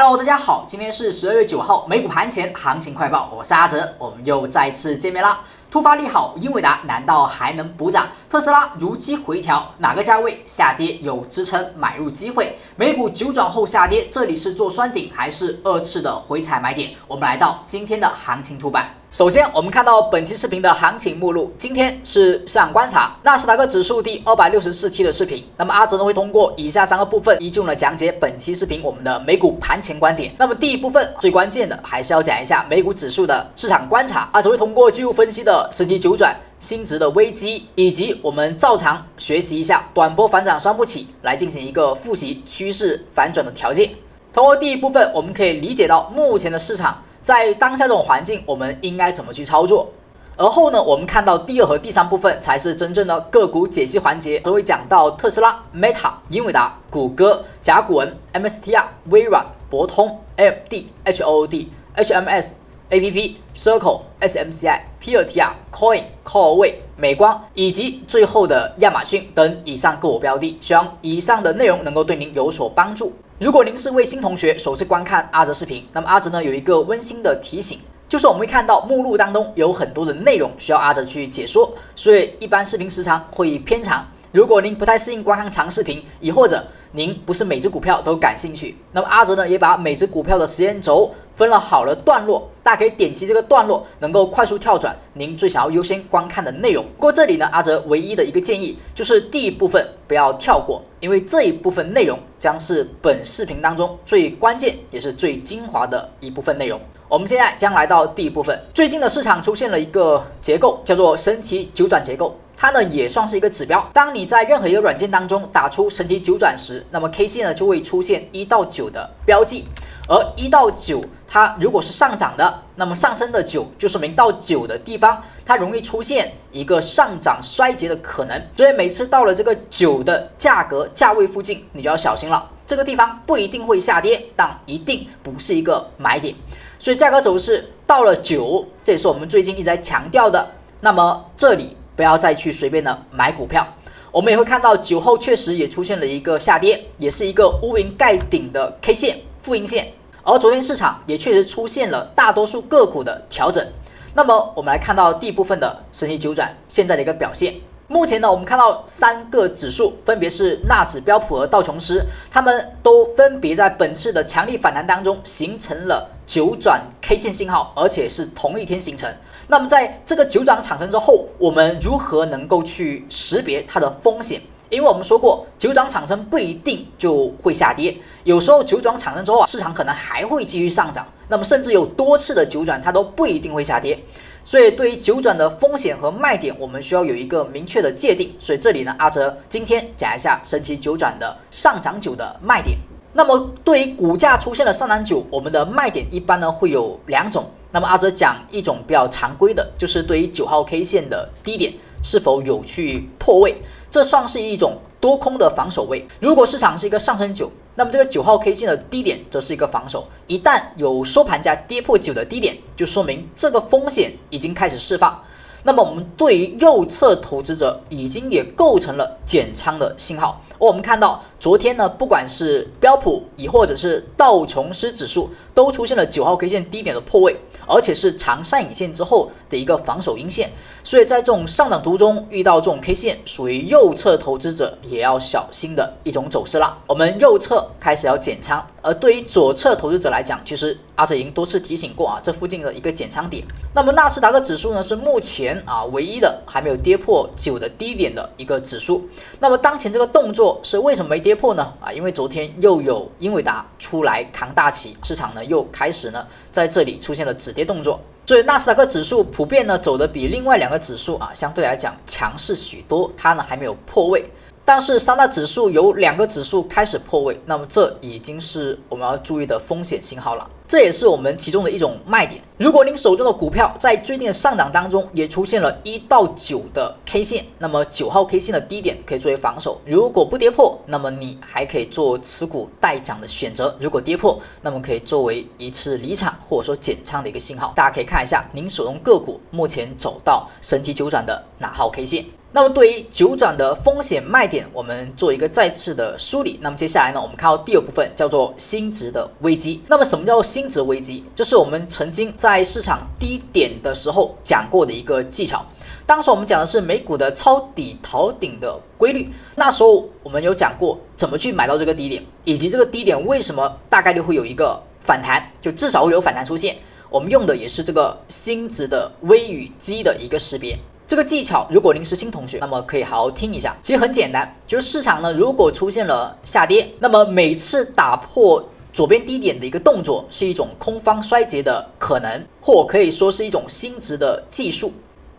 Hello， 大家好，今天是12月9号，美股盘前行情快报，我是阿哲，我们又再次见面啦。突发利好，英伟达难道还能补涨？特斯拉如期回调，哪个价位下跌有支撑买入机会？美股急转后下跌，这里是做双顶还是2次的回踩买点？我们来到今天的行情图版。首先，我们看到本期视频的行情目录。今天是市场观察纳斯达克指数第264期的视频。那么阿哲呢会通过以下3个部分，依旧呢讲解本期视频我们的美股盘前观点。那么第一部分最关键的还是要讲一下美股指数的市场观察。阿哲会通过技术分析的神奇九转、新值的危机，以及我们照常学习一下短波反转双步起来进行一个复习趋势反转的条件。通过第一部分，我们可以理解到目前的市场在当下这种环境，我们应该怎么去操作。而后呢，我们看到第2和第3部分才是真正的个股解析环节，则会讲到特斯拉、Meta、英伟达、谷歌、甲骨文、MSTR、微软、博通、AMD、HOOD、HMS、APP、Circle、SMCI、PLTR、Coin、Callaway、美光以及最后的亚马逊等以上个股标的。希望以上的内容能够对您有所帮助。如果您是位新同学，首次观看阿哲视频，那么阿哲呢有一个温馨的提醒，就是我们会看到目录当中有很多的内容需要阿哲去解说，所以一般视频时长会偏长。如果您不太适应观看长视频，亦或者您不是每只股票都感兴趣，那么阿哲呢也把每只股票的时间轴分了好的段落，大家可以点击这个段落，能够快速跳转您最想要优先观看的内容。不过这里呢，阿哲唯一的一个建议就是第一部分不要跳过，因为这一部分内容将是本视频当中最关键也是最精华的一部分内容。我们现在将来到第一部分。最近的市场出现了一个结构，叫做神奇九转结构。它呢也算是一个指标，当你在任何一个软件当中打出神奇九转时，那么 K 线呢就会出现1到9的标记，而1到9它如果是上涨的，那么上升的9就说明到9的地方它容易出现一个上涨衰竭的可能，所以每次到了这个9的价位附近，你就要小心了。这个地方不一定会下跌，但一定不是一个买点，所以价格走势到了9，这也是我们最近一直在强调的。那么这里不要再去随便的买股票。我们也会看到9后确实也出现了一个下跌，也是一个乌云盖顶的 K 线负阴线，而昨天市场也确实出现了大多数个股的调整。那么我们来看到第一部分的神奇九转现在的一个表现。目前呢，我们看到3个指数，分别是纳指、标普和道琼斯，它们都分别在本次的强力反弹当中形成了九转 K 线信号，而且是同一天形成。那么在这个九转产生之后，我们如何能够去识别它的风险？因为我们说过，九转产生不一定就会下跌，有时候九转产生之后市场可能还会继续上涨，那么甚至有多次的九转它都不一定会下跌。所以对于九转的风险和卖点，我们需要有一个明确的界定。所以这里呢，阿哲今天讲一下神奇九转的上涨9的卖点。那么对于股价出现了上涨9，我们的卖点一般呢会有2种。那么阿哲讲一种比较常规的，就是对于9号 K 线的低点是否有去破位，这算是一种多空的防守位。如果市场是一个上升9，那么这个9号 K 线的低点则是一个防守。一旦有收盘价跌破9的低点，就说明这个风险已经开始释放。那么我们对于右侧投资者已经也构成了减仓的信号。我们看到昨天呢，不管是标普亦或者是道琼斯指数，都出现了9号 K 线低点的破位，而且是长上影线之后的一个防守阴线。所以在这种上涨途中遇到这种 K 线，属于右侧投资者也要小心的一种走势啦。我们右侧开始要减仓，而对于左侧投资者来讲，其实阿哲已经多次提醒过啊，这附近的一个减仓点。那么纳斯达克指数呢，是目前唯一的还没有跌破9的低点的一个指数。那么当前这个动作是为什么没跌破呢？因为昨天又有英伟达出来扛大旗，市场呢又开始呢在这里出现了止跌动作。所以纳斯达克指数普遍呢走的比另外2个指数相对来讲强势许多，它呢还没有破位。但是三大指数有2个指数开始破位，那么这已经是我们要注意的风险信号了。这也是我们其中的一种卖点。如果您手中的股票在最近的上涨当中也出现了1到9的 K 线，那么9号 K 线的低点可以作为防守，如果不跌破，那么你还可以做持股待涨的选择，如果跌破，那么可以作为一次离场或者说减仓的一个信号。大家可以看一下您手中个股目前走到神奇九转的哪号 K 线。那么对于九转的风险卖点，我们做一个再次的梳理。那么接下来呢，我们看到第二部分叫做新值的危机。那么什么叫新值危机？就是我们曾经在市场低点的时候讲过的一个技巧。当时我们讲的是美股的抄底逃顶的规律，那时候我们有讲过怎么去买到这个低点，以及这个低点为什么大概率会有一个反弹，就至少会有反弹出现。我们用的也是这个新值的危与机的一个识别。这个技巧，如果您是新同学，那么可以好好听一下。其实很简单，就是市场呢，如果出现了下跌，那么每次打破左边低点的一个动作，是一种空方衰竭的可能，或可以说是一种新值的技术。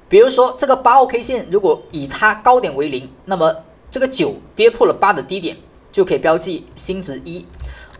比如说这个8号 K 线，如果以它高点为0，那么这个9跌破了8的低点，就可以标记新值1，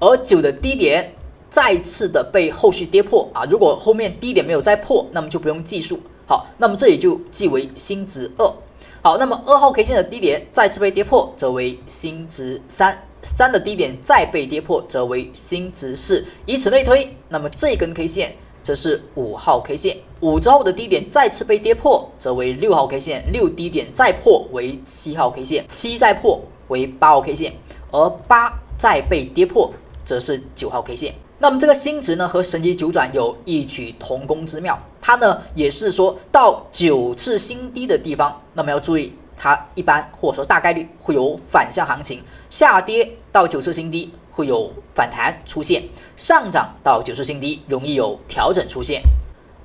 而9的低点再次的被后续跌破啊，如果后面低点没有再破，那么就不用计数。好，那么这里就记为新值2。好，那么2号 K 线的低点再次被跌破，则为新值3；3的低点再被跌破，则为新值4，以此类推。那么这根 K 线则是5号 K 线，5之后的低点再次被跌破，则为6号 K 线；6低点再破为7号 K 线；7再破为8号 K 线，而8再被跌破，则是9号 K 线。那么这个新值呢，和神级九转有异曲同工之妙，它呢也是说到9次新低的地方，那么要注意，它一般或者说大概率会有反向行情，下跌到9次新低会有反弹出现，上涨到9次新低容易有调整出现。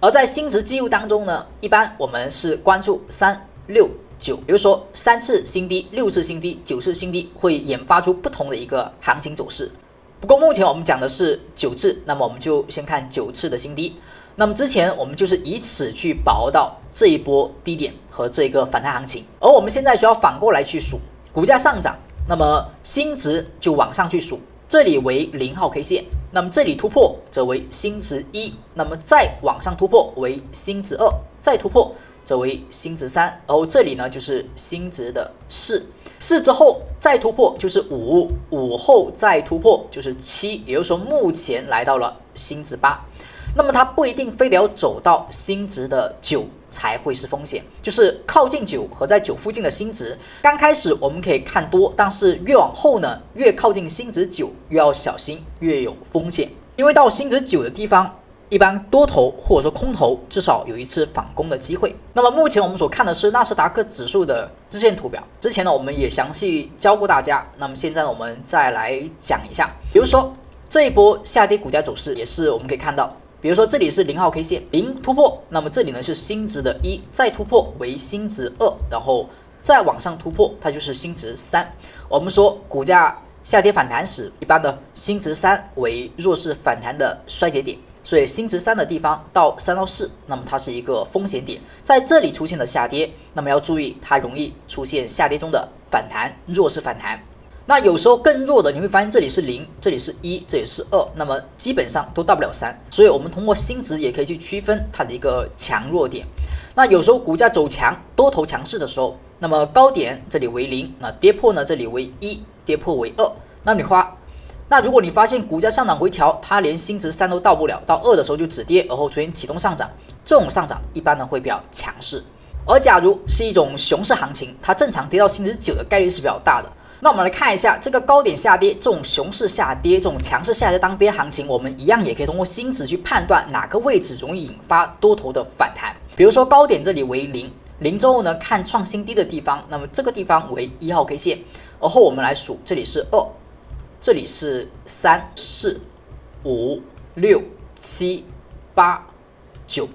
而在新值记录当中呢，一般我们是关注3、6、9，比如说3次新低、6次新低、9次新低会研发出不同的一个行情走势。不过目前我们讲的是9次，那么我们就先看9次的新低。那么之前我们就是以此去把握到这一波低点和这个反弹行情，而我们现在需要反过来去数股价上涨，那么新值就往上去数，这里为0号 K 线，那么这里突破则为新值1，那么再往上突破为新值2，再突破则为新值3，然后这里呢就是新值的4之后再突破就是5后再突破就是7，也就是说目前来到了新值8。那么它不一定非得要走到新值的9才会是风险，就是靠近9和在9附近的新值，刚开始我们可以看多，但是越往后呢，越靠近新值9越要小心，越有风险，因为到新值9的地方，一般多头或者说空头至少有一次反攻的机会。那么目前我们所看的是纳斯达克指数的日线图表，之前呢我们也详细教过大家，那么现在呢我们再来讲一下，比如说这一波下跌股价走势也是我们可以看到，比如说这里是0号 K 线，0突破，那么这里呢是新值的1，再突破为新值2，然后再往上突破，它就是新值3。我们说股价下跌反弹时，一般的新值3为弱势反弹的衰竭点，所以新值3的地方到3到4，那么它是一个风险点，在这里出现了下跌，那么要注意它容易出现下跌中的反弹，弱势反弹。那有时候更弱的，你会发现这里是0，这里是1，这里是2，那么基本上都到不了3，所以我们通过新值也可以去区分它的一个强弱点。那有时候股价走强，多头强势的时候，那么高点这里为0，那跌破呢这里为1，跌破为2，那如果你发现股价上涨回调，它连新值3都到不了，到2的时候就止跌，而后出现启动上涨，这种上涨一般呢会比较强势。而假如是一种熊市行情，它正常跌到新值9的概率是比较大的。那我们来看一下这个高点下跌，这种熊市下跌，这种强势下跌当边行情，我们一样也可以通过新值去判断哪个位置容易引发多头的反弹。比如说高点这里为0之后呢，看创新低的地方，那么这个地方为1号 K 线，而后我们来数，这里是2，这里是3、4、5、6、7、8、9。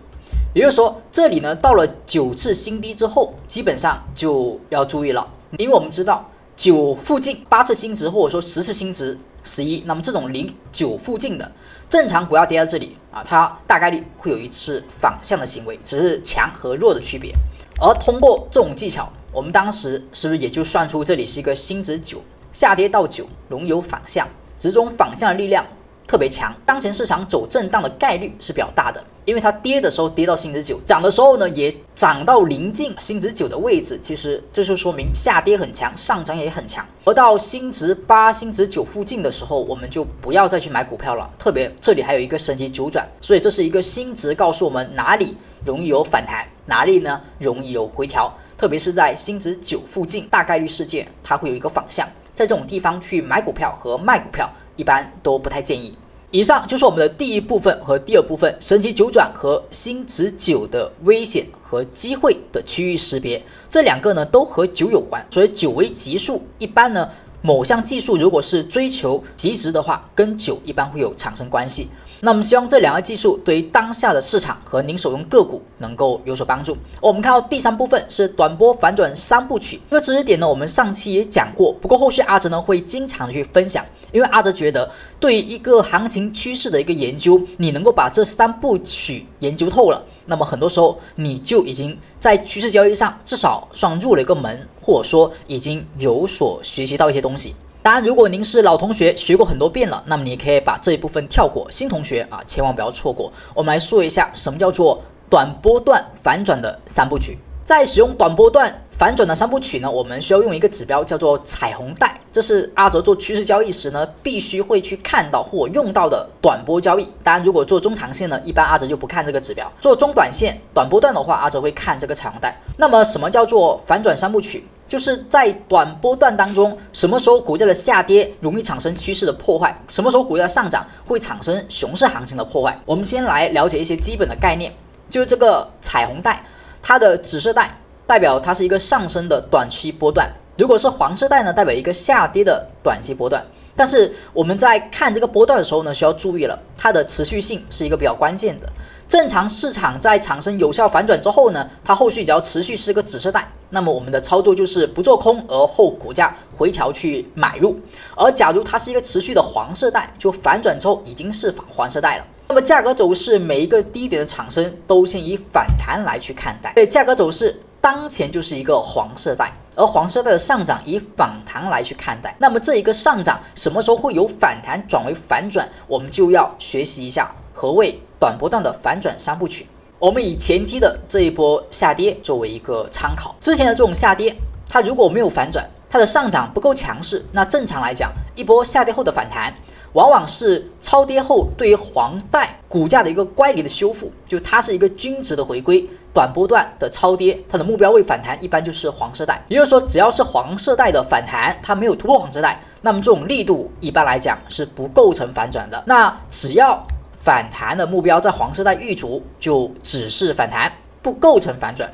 也就是说，这里呢到了9次新低之后，基本上就要注意了，因为我们知道9附近8次新值或者说10次新值11，那么这种0、9附近的正常股价跌在这里啊，它大概率会有一次反向的行为，只是强和弱的区别。而通过这种技巧，我们当时是不是也就算出这里是一个新值9，下跌到9容易有反向，只是这种反向的力量特别强，当前市场走震荡的概率是比较大的，因为它跌的时候跌到新值9，涨的时候呢也涨到临近新值9的位置，其实这就说明下跌很强，上涨也很强。而到新值8、新值9附近的时候，我们就不要再去买股票了，特别这里还有一个神级九转，所以这是一个新值告诉我们哪里容易有反弹，哪里呢容易有回调。特别是在新值9附近，大概率事件它会有一个反向，在这种地方去买股票和卖股票，一般都不太建议。以上就是我们的第一部分和第二部分，神级9转和新值9的危险和机会的区域识别，这两个呢都和9有关，所以9为级数，一般呢某项技术如果是追求极值的话，跟9一般会有产生关系。那我们希望这两个技术对于当下的市场和您手中个股能够有所帮助。我们看到第三部分是短波反转3部曲，这个知识点呢我们上期也讲过，不过后续阿哲呢会经常的去分享，因为阿哲觉得对于一个行情趋势的一个研究，你能够把这3部曲研究透了，那么很多时候你就已经在趋势交易上至少算入了一个门，或者说已经有所学习到一些东西。当然，如果您是老同学，学过很多遍了，那么你可以把这一部分跳过。新同学啊，千万不要错过。我们来说一下什么叫做短波段反转的3部曲。在使用短波段反转的3部曲呢，我们需要用一个指标叫做彩虹带，这是阿哲做趋势交易时呢必须会去看到或用到的短波交易。当然，如果做中长线呢，一般阿哲就不看这个指标。做中短线短波段的话，阿哲会看这个彩虹带。那么什么叫做反转3部曲？就是在短波段当中，什么时候股价的下跌容易产生趋势的破坏，什么时候股价上涨会产生熊市行情的破坏。我们先来了解一些基本的概念，就是这个彩虹带，它的紫色带代表它是一个上升的短期波段，如果是黄色带呢，代表一个下跌的短期波段。但是我们在看这个波段的时候呢，需要注意了，它的持续性是一个比较关键的。正常市场在产生有效反转之后呢，它后续只要持续是个紫色带，那么我们的操作就是不做空，而后股价回调去买入。而假如它是一个持续的黄色带，就反转之后已经是黄色带了。那么价格走势每一个低点的产生都先以反弹来去看待，所以价格走势当前就是一个黄色带，而黄色带的上涨以反弹来去看待。那么这一个上涨什么时候会由反弹转为反转，我们就要学习一下何谓短波段的反转3部曲。我们以前期的这一波下跌作为一个参考，之前的这种下跌，它如果没有反转，它的上涨不够强势，那正常来讲，一波下跌后的反弹往往是超跌后对于黄带股价的一个乖离的修复，就它是一个均值的回归。短波段的超跌，它的目标位反弹一般就是黄色带，也就是说，只要是黄色带的反弹，它没有突破黄色带，那么这种力度一般来讲是不构成反转的。那只要反弹的目标在黄色带遇阻，就只是反弹，不构成反转。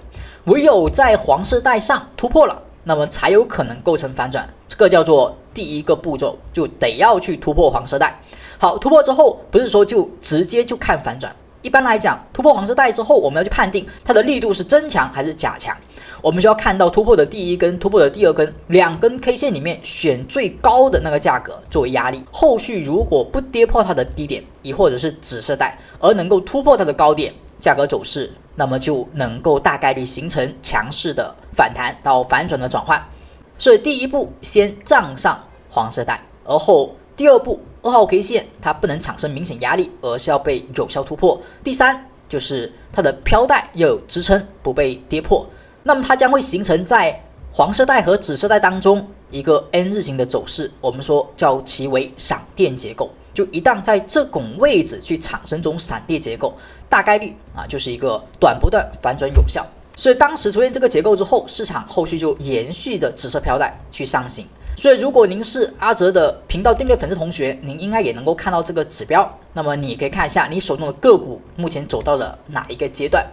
唯有在黄色带上突破了，那么才有可能构成反转。这个叫做第一个步骤，就得要去突破黄色带。好，突破之后不是说就直接就看反转。一般来讲，突破黄色带之后，我们要去判定它的力度是增强还是假强。我们需要看到突破的第一根、突破的第二根，2根 K 线里面选最高的那个价格作为压力。后续如果不跌破它的低点，亦或者是紫色带，而能够突破它的高点，价格走势，那么就能够大概率形成强势的反弹到反转的转换。所以第一步先站上黄色带，而后第二步2号 K 线它不能产生明显压力，而是要被有效突破。第3就是它的飘带要有支撑，不被跌破，那么它将会形成在黄色带和紫色带当中一个 N 字形的走势，我们说叫其为闪电结构。就一旦在这种位置去产生这种闪电结构，大概率就是一个短波段反转有效。所以当时出现这个结构之后，市场后续就延续着紫色飘带去上行。所以如果您是阿哲的频道订阅粉丝同学，您应该也能够看到这个指标，那么你可以看一下你手中的个股目前走到了哪一个阶段。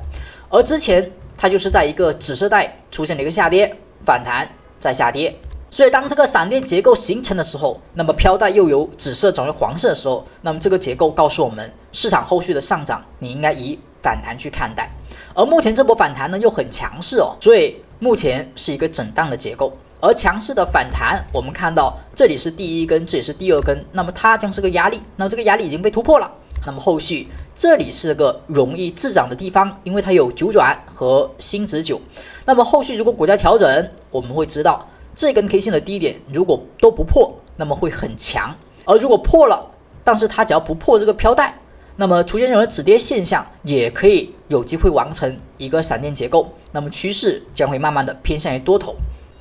而之前它就是在一个紫色带出现了一个下跌，反弹再下跌，所以当这个闪电结构形成的时候，那么飘带又由紫色转为黄色的时候，那么这个结构告诉我们市场后续的上涨你应该以反弹去看待。而目前这波反弹呢又很强势所以目前是一个震荡的结构。而强势的反弹，我们看到这里是第一根，这里是第二根，那么它将是个压力，那么这个压力已经被突破了，那么后续这里是个容易滞涨的地方，因为它有9转和新值9。那么后续如果股价调整，我们会知道这根 K 线的低点如果都不破，那么会很强，而如果破了，但是它只要不破这个飘带，那么出现任何止跌现象，也可以有机会完成一个闪电结构，那么趋势将会慢慢的偏向于多头。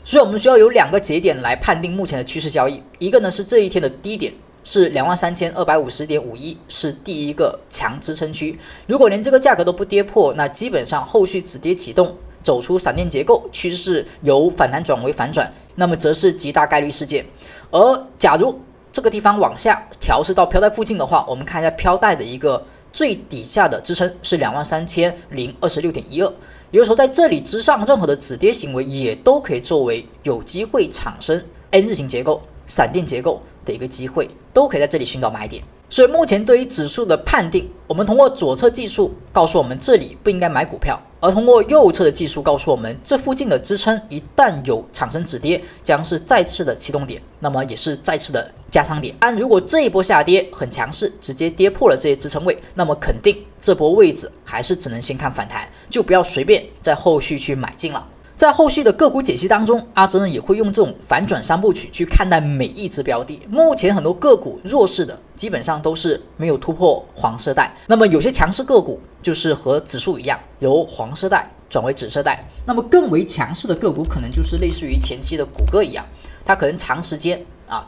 所以我们需要有2个节点来判定目前的趋势交易，一个呢是这一天的低点，是23250.51，是第一个强支撑区。如果连这个价格都不跌破，那基本上后续止跌启动走出闪电结构，趋势由反弹转为反转，那么则是极大概率事件。而假如这个地方往下调试到飘带附近的话，我们看一下飘带的一个最底下的支撑是23026.12，也就是说在这里之上任何的止跌行为也都可以作为有机会产生 N 字形结构、闪电结构的一个机会，都可以在这里寻找买点。所以目前对于指数的判定，我们通过左侧技术告诉我们这里不应该买股票，而通过右侧的技术告诉我们这附近的支撑一旦有产生止跌，将是再次的启动点，那么也是再次的加仓点。但如果这一波下跌很强势，直接跌破了这些支撑位，那么肯定这波位置还是只能先看反弹，就不要随便在后续去买进了。在后续的个股解析当中，阿哲呢也会用这种反转三部曲去看待每一只标的。目前很多个股弱势的基本上都是没有突破黄色带，那么有些强势个股就是和指数一样，由黄色带转为紫色带。那么更为强势的个股可能就是类似于前期的谷歌一样，它可能长时间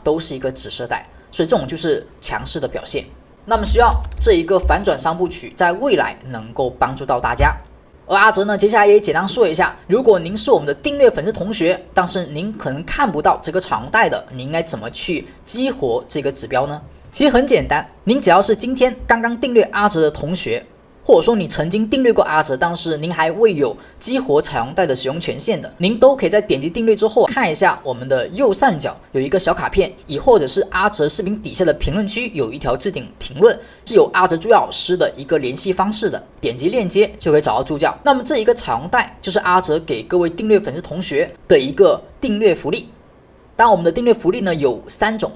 都是一个紫色带，所以这种就是强势的表现。那么希望这一个反转三部曲在未来能够帮助到大家。而阿哲呢，接下来也简单说一下，如果您是我们的订阅粉丝同学，但是您可能看不到这个长带的，您应该怎么去激活这个指标呢？其实很简单，您只要是今天刚刚订阅阿哲的同学，或者说你曾经订阅过阿哲，但是您还未有激活彩虹带的使用权限的，您都可以在点击订阅之后看一下我们的右上角有一个小卡片，亦或者是阿哲视频底下的评论区有一条置顶评论，是有阿哲助教老师的一个联系方式的，点击链接就可以找到助教。那么这一个彩虹带就是阿哲给各位订阅粉丝同学的一个订阅福利。当然我们的订阅福利呢有3种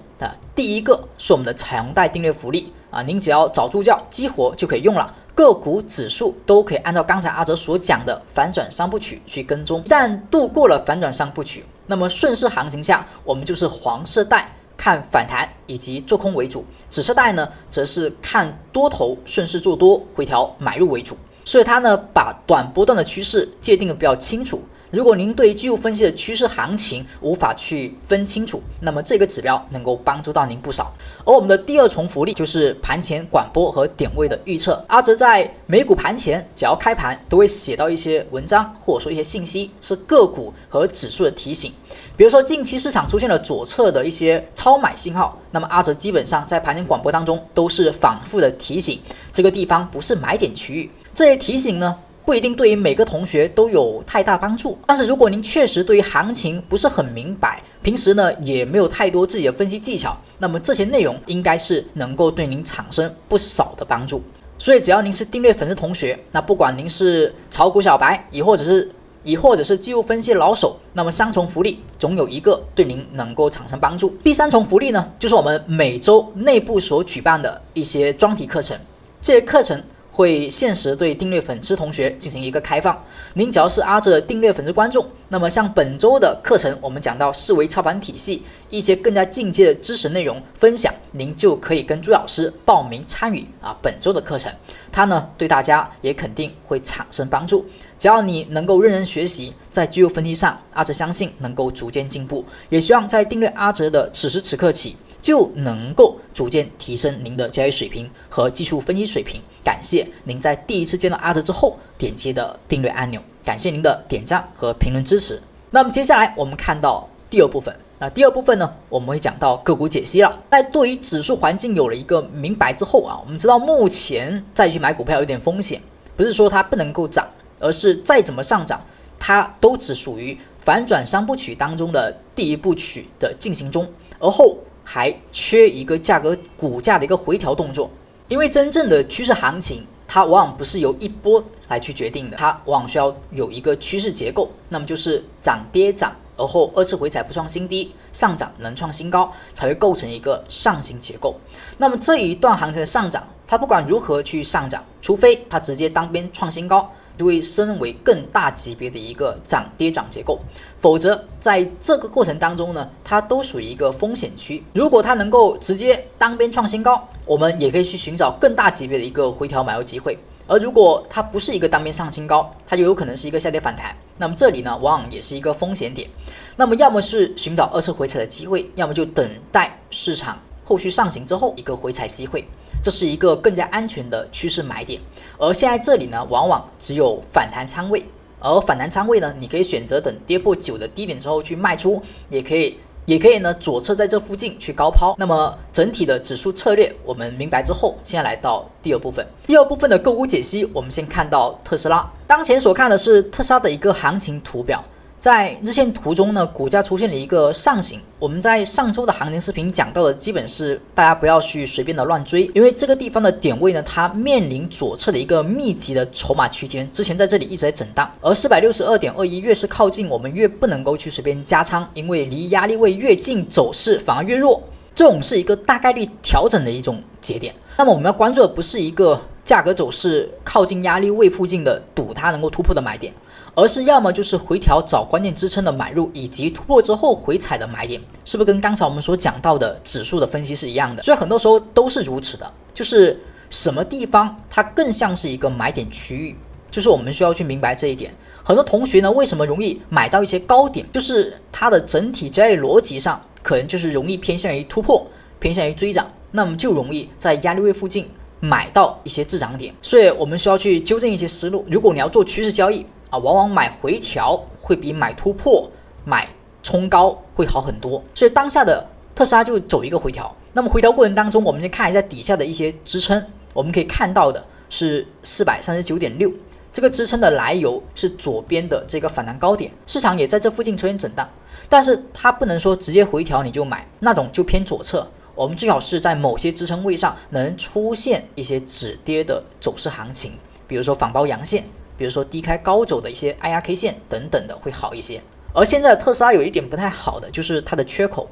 第一个是我们的彩虹带订阅福利您只要找助教激活就可以用了，个股指数都可以按照刚才阿哲所讲的反转三部曲去跟踪，一旦度过了反转三部曲，那么顺势行情下我们就是黄色带看反弹以及做空为主，紫色带呢则是看多头顺势做多回调买入为主。所以它呢把短波段的趋势界定的比较清楚。如果您对于技术分析的趋势行情无法去分清楚，那么这个指标能够帮助到您不少。而我们的第二重福利就是盘前广播和点位的预测。阿哲在美股盘前只要开盘都会写到一些文章或者说一些信息，是个股和指数的提醒。比如说近期市场出现了左侧的一些超买信号，那么阿哲基本上在盘前广播当中都是反复的提醒这个地方不是买点区域。这些提醒呢不一定对于每个同学都有太大帮助，但是如果您确实对于行情不是很明白，平时呢也没有太多自己的分析技巧，那么这些内容应该是能够对您产生不少的帮助。所以只要您是订阅粉丝同学，那不管您是炒股小白，亦或者是技术分析老手，那么3重福利总有一个对您能够产生帮助。第3重福利呢，就是我们每周内部所举办的一些专题课程，这些课程会限时对订阅粉丝同学进行一个开放，您只要是阿哲的订阅粉丝观众，那么像本周的课程我们讲到四维操盘体系一些更加进阶的知识内容分享，您就可以跟朱老师报名参与本周的课程，它呢对大家也肯定会产生帮助。只要你能够认真学习，在技术分析上阿哲相信能够逐渐进步，也希望在订阅阿哲的此时此刻起就能够逐渐提升您的交易水平和技术分析水平。感谢您在第一次见到阿哲之后点击的订阅按钮，感谢您的点赞和评论支持。那么接下来我们看到第二部分，那第二部分呢我们会讲到个股解析了。在对于指数环境有了一个明白之后我们知道目前再去买股票有点风险，不是说它不能够涨，而是再怎么上涨它都只属于反转三部曲当中的第一部曲的进行中，而后还缺一个股价的一个回调动作。因为真正的趋势行情它往往不是由一波来去决定的，它往往需要有一个趋势结构，那么就是涨跌涨，而后2次回踩不创新低，上涨能创新高，才会构成一个上行结构。那么这一段行情的上涨，它不管如何去上涨，除非它直接单边创新高，就会升为更大级别的一个涨跌涨结构，否则在这个过程当中呢，它都属于一个风险区。如果它能够直接单边创新高，我们也可以去寻找更大级别的一个回调买入机会。而如果它不是一个单边上新高，它就有可能是一个下跌反弹，那么这里呢往往也是一个风险点。那么要么是寻找2次回踩的机会，要么就等待市场后续上行之后一个回踩机会，这是一个更加安全的趋势买点。而现在这里呢往往只有反弹仓位，而反弹仓位呢，你可以选择等跌破9的低点之后去卖出，也可以呢左侧在这附近去高抛。那么整体的指数策略我们明白之后，现在来到第二部分。第二部分的个股解析，我们先看到特斯拉。当前所看的是特斯拉的一个行情图表。在日线图中呢，股价出现了一个上行。我们在上周的行情视频讲到的，基本是大家不要去随便的乱追，因为这个地方的点位呢，它面临左侧的一个密集的筹码区间，之前在这里一直在震荡。而 462.21 越是靠近，我们越不能够去随便加仓，因为离压力位越近，走势反而越弱。这种是一个大概率调整的一种节点。那么我们要关注的不是一个价格走势靠近压力位附近的赌它能够突破的买点，而是要么就是回调找关键支撑的买入，以及突破之后回踩的买点，是不是跟刚才我们所讲到的指数的分析是一样的？所以很多时候都是如此的，就是什么地方它更像是一个买点区域，就是我们需要去明白这一点。很多同学呢，为什么容易买到一些高点，就是它的整体交易逻辑上可能就是容易偏向于突破，偏向于追涨，那么就容易在压力位附近买到一些滞涨点。所以我们需要去纠正一些思路。如果你要做趋势交易往往买回调会比买突破、买冲高会好很多。所以当下的特斯拉就走一个回调。那么回调过程当中，我们先看一下底下的一些支撑，我们可以看到的是 439.6， 这个支撑的来由是左边的这个反弹高点，市场也在这附近出现震荡，但是它不能说直接回调你就买，那种就偏左侧。我们最好是在某些支撑位上能出现一些止跌的走势行情，比如说反包阳线，比如说低开高走的一些 IRK 线等等的会好一些。而现在的特斯拉有一点不太好的就是它的缺口，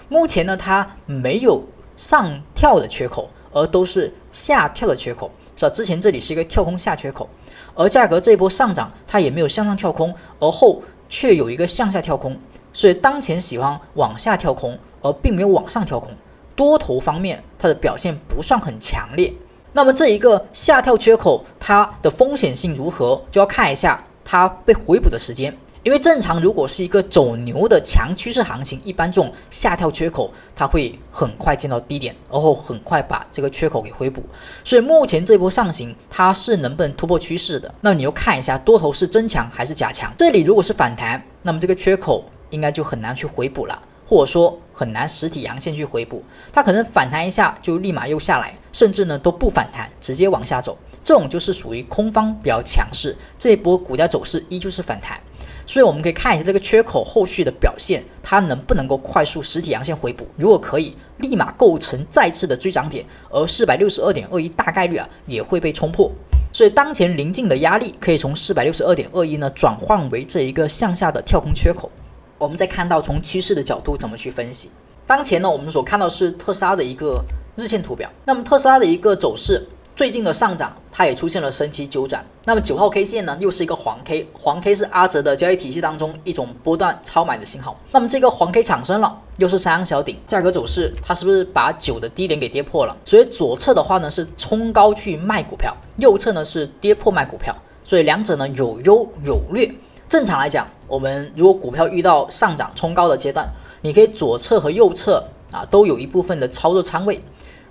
目前呢它没有上跳的缺口，而都是下跳的缺口，是吧？之前这里是一个跳空下缺口，而价格这一波上涨它也没有向上跳空，而后却有一个向下跳空，所以当前喜欢往下跳空，而并没有往上跳空。多头方面它的表现不算很强烈。那么这一个下跳缺口它的风险性如何，就要看一下它被回补的时间。因为正常如果是一个走牛的强趋势行情，一般这种下跳缺口它会很快见到低点，然后很快把这个缺口给回补。所以目前这波上行它是能不能突破趋势的，那你又看一下多头是增强还是假强。这里如果是反弹，那么这个缺口应该就很难去回补了，或者说很难实体阳线去回补，它可能反弹一下就立马又下来，甚至呢都不反弹直接往下走，这种就是属于空方比较强势，这一波股价走势依旧是反弹。所以我们可以看一下这个缺口后续的表现，它能不能够快速实体阳线回补，如果可以，立马构成再次的追涨点，而 462.21 大概率也会被冲破。所以当前临近的压力可以从 462.21 呢转换为这一个向下的跳空缺口。我们再看到从趋势的角度怎么去分析。当前呢，我们所看到是特斯拉的一个日线图表。那么特斯拉的一个走势，最近的上涨它也出现了神奇九转。那么9号 K 线呢，又是一个黄 K， 黄 K 是阿哲的交易体系当中一种波段超买的信号。那么这个黄 K 产生了，又是三阳小顶，价格走势它是不是把9的低点给跌破了？所以左侧的话呢是冲高去卖股票，右侧呢是跌破卖股票，所以两者呢有优有劣。正常来讲，我们如果股票遇到上涨冲高的阶段，你可以左侧和右侧都有一部分的操作仓位。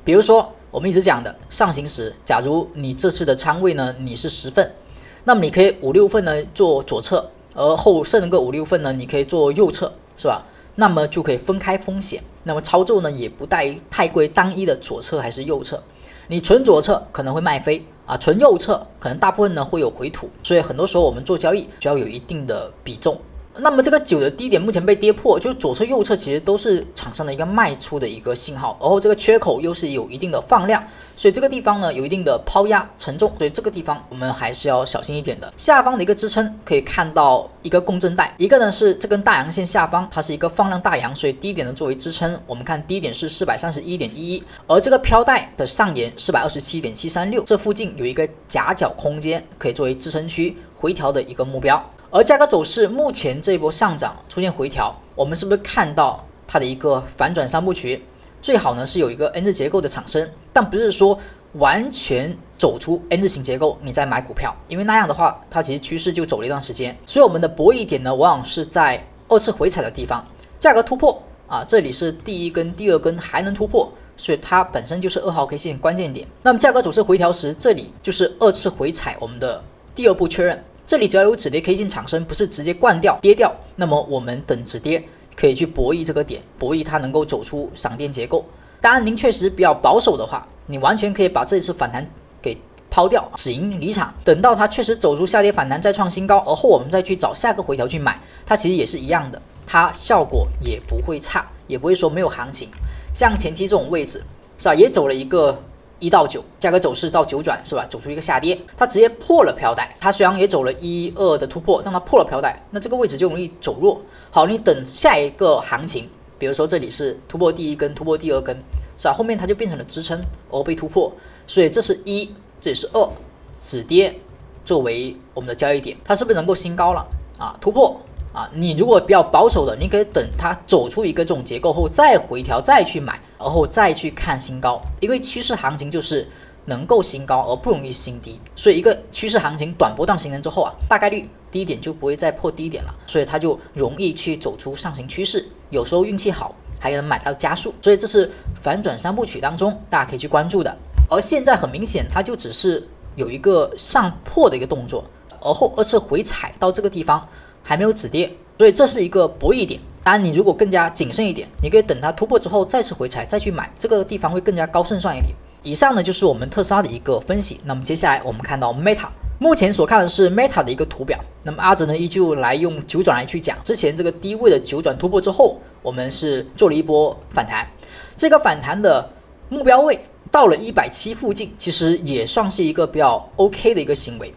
比如说我们一直讲的上行时，假如你这次的仓位呢你是10份，那么你可以5-6份呢做左侧，而后剩个5-6份呢你可以做右侧，是吧？那么就可以分开风险，那么操作呢也不带太过单一的左侧还是右侧。你纯左侧可能会卖飞纯右侧可能大部分呢会有回吐，所以很多时候我们做交易就要有一定的比重。那么这个9的低点目前被跌破，就左侧右侧其实都是厂商的一个卖出的一个信号，然后这个缺口又是有一定的放量，所以这个地方呢有一定的抛压沉重，所以这个地方我们还是要小心一点的。下方的一个支撑可以看到一个共振带，一个呢是这根大阳线下方它是一个放量大阳，所以低点呢作为支撑，我们看低点是 431.11， 而这个飘带的上沿 427.736， 这附近有一个夹角空间可以作为支撑区回调的一个目标。而价格走势目前这一波上涨出现回调，我们是不是看到它的一个反转三部曲？最好呢是有一个 N 字结构的产生，但不是说完全走出 N 字形结构你再买股票，因为那样的话它其实趋势就走了一段时间。所以我们的博弈点呢往往是在二次回踩的地方，价格突破这里是第一根第二根还能突破，所以它本身就是2号 K 线关键点。那么价格走势回调时，这里就是二次回踩我们的第二步确认，这里只要有止跌 K 线产生，不是直接灌掉跌掉，那么我们等止跌可以去博弈这个点，博弈它能够走出闪电结构。当然您确实比较保守的话，你完全可以把这次反弹给抛掉，止盈离场，等到它确实走出下跌反弹再创新高，而后我们再去找下个回调去买，它其实也是一样的，它效果也不会差，也不会说没有行情。像前期这种位置是吧，也走了一个1到9，价格走势到9转是吧，走出一个下跌，它直接破了飘带，它虽然也走了1、2的突破，但它破了飘带，那这个位置就容易走弱。好，你等下一个行情，比如说这里是突破第1根，突破第2根是吧，后面它就变成了支撑而被突破，所以这是1，这里是2，止跌作为我们的交易点，它是不是能够新高了啊？突破啊！你如果比较保守的，你可以等它走出一个这种结构后再回调再去买，而后再去看新高，因为趋势行情就是能够新高而不容易新低，所以一个趋势行情短波段形成之后啊，大概率低点就不会再破低点了，所以它就容易去走出上行趋势，有时候运气好还能买到加速，所以这是反转3部曲当中大家可以去关注的。而现在很明显它就只是有一个上破的一个动作，而后2次回踩到这个地方还没有止跌，所以这是一个博弈点。当然你如果更加谨慎一点，你可以等它突破之后再次回踩再去买，这个地方会更加高胜算一点。以上呢就是我们特斯拉的一个分析。那么接下来我们看到 Meta， 目前所看的是 Meta 的一个图表。那么阿哲呢依旧来用9转来去讲，之前这个低位的9转突破之后，我们是做了一波反弹，这个反弹的目标位到了170附近，其实也算是一个比较 OK 的一个行为。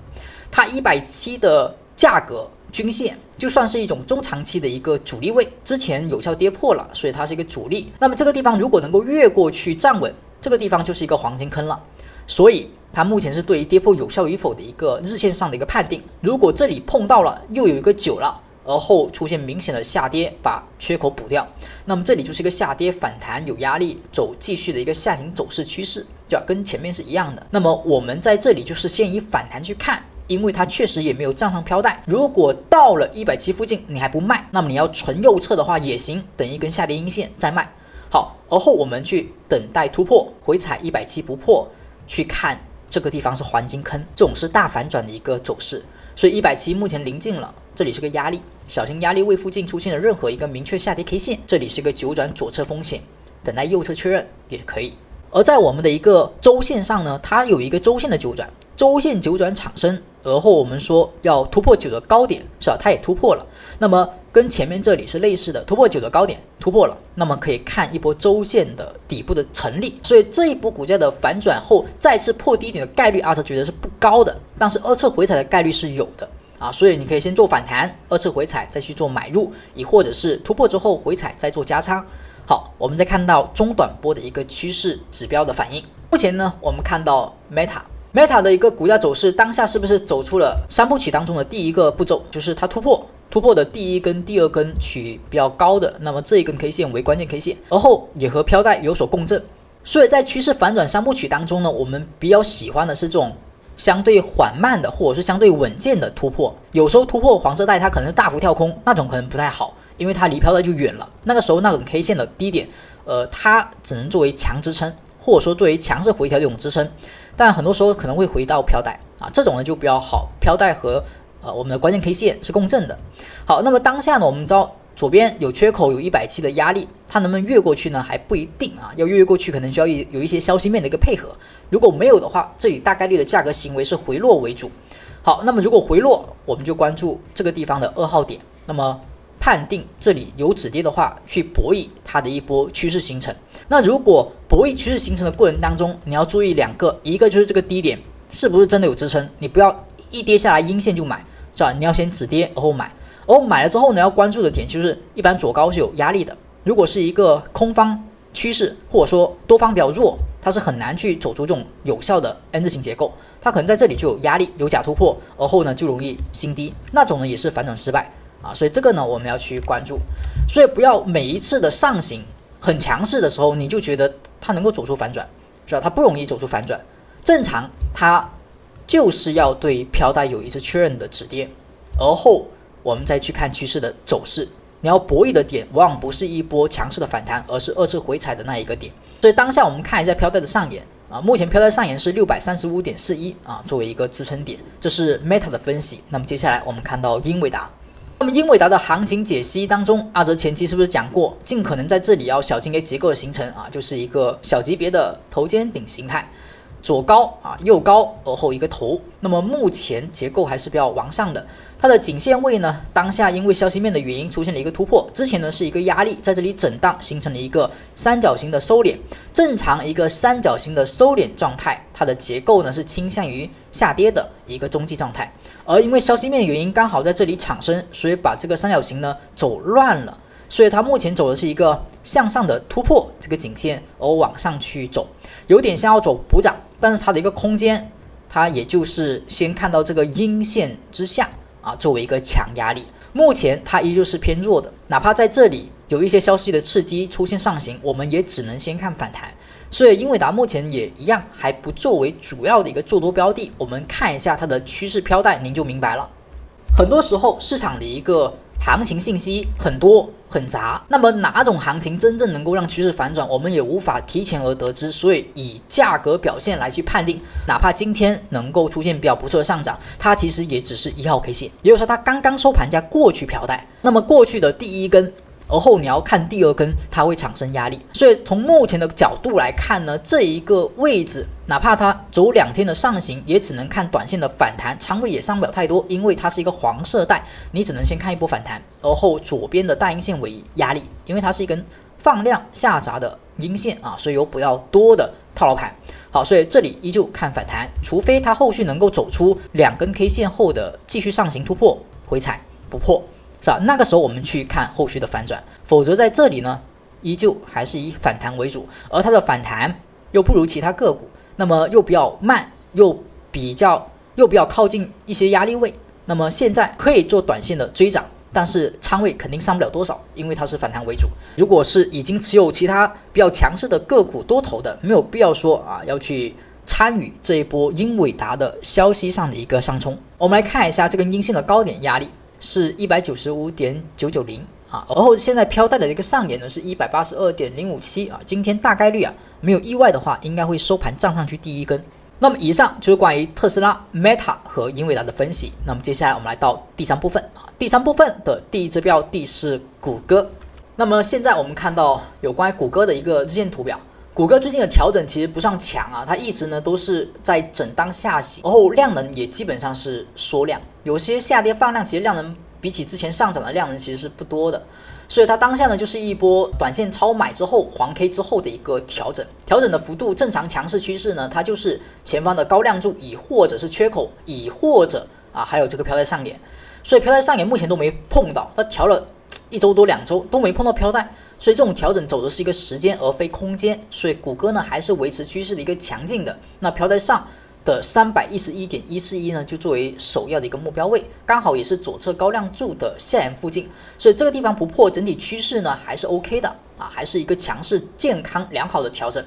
它170的价格均线就算是一种中长期的一个阻力位，之前有效跌破了，所以它是一个阻力。那么这个地方如果能够越过去站稳，这个地方就是一个黄金坑了。所以它目前是对于跌破有效与否的一个日线上的一个判定。如果这里碰到了，又有一个9了，而后出现明显的下跌，把缺口补掉，那么这里就是一个下跌反弹有压力，走继续的一个下行走势趋势，对吧？跟前面是一样的。那么我们在这里就是先以反弹去看。因为它确实也没有站上飘带，如果到了170附近你还不卖，那么你要纯右侧的话也行，等一根下跌阴线再卖。好，而后我们去等待突破，回踩170不破，去看这个地方是黄金坑，这种是大反转的一个走势。所以170目前临近了，这里是个压力，小心压力位附近出现了任何一个明确下跌 K 线，这里是个9转左侧风险，等待右侧确认也可以。而在我们的一个周线上呢，它有一个周线的9转，周线9转产生，而后我们说要突破9的高点，是吧？它也突破了，那么跟前面这里是类似的，突破9的高点突破了，那么可以看一波周线的底部的成立。所以这一波股价的反转后再次破低点的概率，阿哲觉得是不高的，但是2次回踩的概率是有的啊，所以你可以先做反弹，2次回踩再去做买入，亦或者是突破之后回踩再做加仓。好，我们再看到中短波的一个趋势指标的反应。目前呢，我们看到 Meta 的一个股价走势，当下是不是走出了3部曲当中的第一个步骤，就是它突破的第1根、第2根取比较高的，那么这一根 K 线为关键 K 线，而后也和飘带有所共振。所以在趋势反转3部曲当中呢，我们比较喜欢的是这种相对缓慢的或者是相对稳健的突破。有时候突破黄色带它可能是大幅跳空，那种可能不太好，因为它离飘带就远了，那个时候那种 K 线的低点它只能作为强支撑，或者说作为强势回调的一种支撑，但很多时候可能会回到飘带啊，这种呢就比较好，飘带和我们的关键 K 线是共振的。好，那么当下呢，我们知道左边有缺口，有170的压力，它能不能越过去呢？还不一定啊，要越过去可能需要有一些消息面的一个配合，如果没有的话，这里大概率的价格行为是回落为主。好，那么如果回落，我们就关注这个地方的2号点，那么判定这里有止跌的话，去博弈它的一波趋势形成。那如果博弈趋势形成的过程当中，你要注意2个，一个就是这个低点是不是真的有支撑，你不要一跌下来阴线就买，是吧？你要先止跌而后买，而后买了之后呢，要关注的点就是一般左高是有压力的，如果是一个空方趋势或者说多方比较弱，它是很难去走出这种有效的 N 字形结构，它可能在这里就有压力，有假突破，而后呢就容易新低，那种呢也是反转失败啊，所以这个呢我们要去关注。所以不要每一次的上行很强势的时候，你就觉得它能够走出反转，是吧？它不容易走出反转，正常它就是要对飘带有一次确认的止跌，而后我们再去看趋势的走势。你要博弈的点往往不是一波强势的反弹，而是2次回踩的那一个点。所以当下我们看一下飘带的上沿目前飘在上沿是635.41作为一个支撑点，这是 Meta 的分析。那么接下来我们看到英伟达。那么英伟达的行情解析当中，阿哲前期是不是讲过，尽可能在这里要小金 A 结构的形成就是一个小级别的头肩顶形态，左高右高，而后一个头。那么目前结构还是比较往上的，它的颈线位呢，当下因为消息面的原因出现了一个突破，之前呢是一个压力，在这里震荡形成了一个三角形的收敛。正常一个三角形的收敛状态，它的结构呢是倾向于下跌的一个中继状态，而因为消息面的原因刚好在这里产生，所以把这个三角形呢走乱了，所以它目前走的是一个向上的突破这个颈线而往上去走，有点像要走补涨，但是它的一个空间，它也就是先看到这个阴线之下作为一个强压力，目前它依旧是偏弱的，哪怕在这里有一些消息的刺激出现上行，我们也只能先看反弹。所以英伟达目前也一样还不作为主要的一个做多标的，我们看一下它的趋势飘带，您就明白了。很多时候市场的一个行情信息很多很杂，那么哪种行情真正能够让趋势反转，我们也无法提前而得知，所以以价格表现来去判定，哪怕今天能够出现比较不错的上涨，它其实也只是1号 K 线，也就是说它刚刚收盘价过去飘带，那么过去的第一根，而后你要看第二根，它会产生压力。所以从目前的角度来看呢，这一个位置哪怕它走2天的上行，也只能看短线的反弹，仓位也上不了太多，因为它是一个黄色带，你只能先看一波反弹，而后左边的大阴线为压力，因为它是一根放量下砸的阴线所以有比较多的套牢盘。好，所以这里依旧看反弹，除非它后续能够走出2根 K 线后的继续上行突破回踩不破，是吧？那个时候我们去看后续的反转，否则在这里呢，依旧还是以反弹为主，而它的反弹又不如其他个股，那么又比较慢，又比较靠近一些压力位，那么现在可以做短线的追涨，但是仓位肯定上不了多少，因为它是反弹为主。如果是已经持有其他比较强势的个股多头的，没有必要说要去参与这一波英伟达的消息上的一个上冲。我们来看一下这个阴线的高点压力是 195.990而后现在飘带的一个上沿呢是 182.057今天大概率没有意外的话，应该会收盘站上去第一根。那么以上就是关于特斯拉、Meta 和英伟达的分析。那么接下来我们来到第3部分第3部分的第一只标的是谷歌。那么现在我们看到有关于谷歌的一个日线图表，谷歌最近的调整其实不算强它一直呢都是在震荡下行，然后量能也基本上是缩量，有些下跌放量，其实量能比起之前上涨的量能其实是不多的，所以它当下呢就是一波短线超买之后黄 K 之后的一个调整的幅度，正常强势趋势呢，它就是前方的高量柱，亦或者是缺口，亦或者还有这个飘带上沿，所以飘带上沿目前都没碰到，它调了1周多2周都没碰到飘带，所以这种调整走的是一个时间而非空间，所以谷歌呢还是维持趋势的一个强劲的。那飘带上的 311.141 呢就作为首要的一个目标位，刚好也是左侧高量柱的下沿附近，所以这个地方不破，整体趋势呢还是 OK 的还是一个强势健康良好的调整。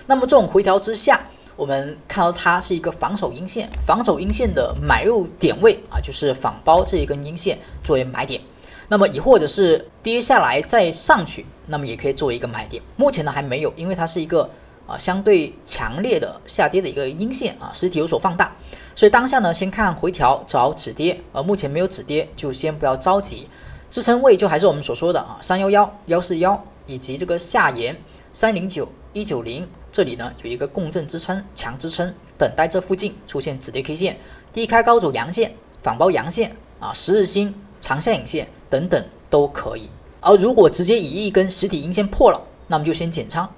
那么这种回调之下，我们看到它是一个防守阴线，防守阴线的买入点位就是仿包这一根阴线作为买点，那么亦或者是跌下来再上去，那么也可以作为一个买点。目前呢还没有，因为它是一个相对强烈的下跌的一个阴线实体有所放大，所以当下呢先看回调找止跌，目前没有止跌就先不要着急。支撑位就还是我们所说的311、141以及这个下沿309、190，这里呢有一个共振支撑、强支撑，等待这附近出现止跌 K 线，低开高走阳线、反包阳线10日线、长下影线等等都可以。而如果直接以一根实体阴线破了，那么就先减仓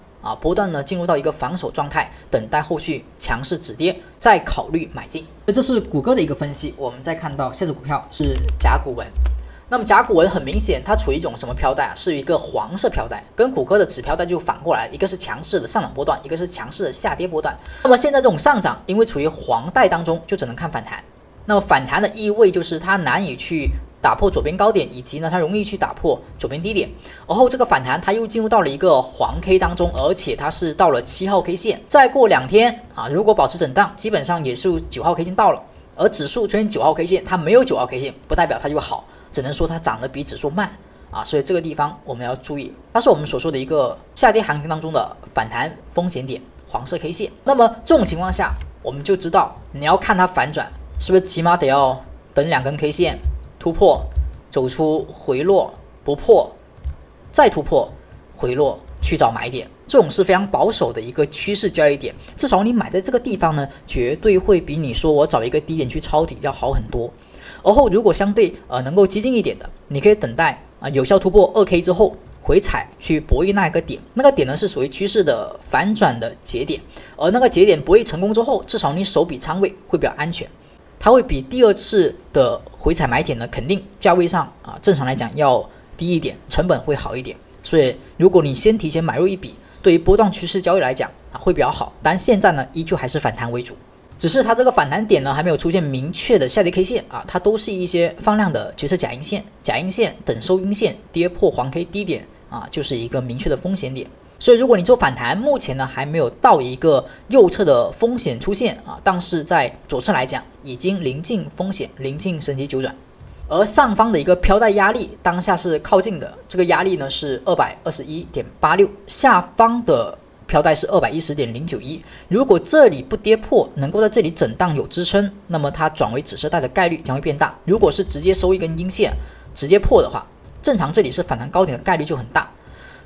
波段呢进入到一个防守状态，等待后续强势止跌再考虑买进。这是谷歌的一个分析。我们再看到下只股票是甲骨文。那么甲骨文很明显它处于一种什么飘带是一个黄色飘带，跟谷歌的紫飘带就反过来，一个是强势的上涨波段，一个是强势的下跌波段。那么现在这种上涨因为处于黄带当中，就只能看反弹。那么反弹的意味就是它难以去打破左边高点，以及呢它容易去打破左边低点，而后这个反弹它又进入到了一个黄 K 当中，而且它是到了7号 K 线，再过2天如果保持震荡，基本上也是9号 K 线到了，而指数出现9号 K 线，它没有9号 K 线不代表它就好，只能说它涨得比指数慢所以这个地方我们要注意，它是我们所说的一个下跌行情当中的反弹风险点，黄色 K 线。那么这种情况下，我们就知道你要看它反转，是不是起码得要等2根 K 线突破，走出回落不破，再突破回落去找买点。这种是非常保守的一个趋势交易点，至少你买在这个地方呢，绝对会比你说我找一个低点去抄底要好很多。而后如果相对能够激进一点的，你可以等待有效突破2K 之后回踩去博弈那一个点，那个点呢是属于趋势的反转的节点，而那个节点博弈成功之后，至少你手笔仓位会比较安全，它会比第2次的回踩买点呢肯定价位上正常来讲要低一点，成本会好一点。所以如果你先提前买入一笔，对于波段趋势交易来讲会比较好，但现在呢依旧还是反弹为主，只是它这个反弹点呢还没有出现明确的下跌 K 线它都是一些放量的角色假阴线，假阴线等收阴线跌破黄 K 低点就是一个明确的风险点。所以如果你做反弹，目前呢还没有到一个右侧的风险出现但是在左侧来讲已经临近风险，临近神级九转。而上方的一个飘带压力当下是靠近的，这个压力呢是 221.86， 下方的飘带是 210.091， 如果这里不跌破，能够在这里震荡有支撑，那么它转为紫色带的概率将会变大。如果是直接收一根阴线直接破的话，正常这里是反弹高点的概率就很大，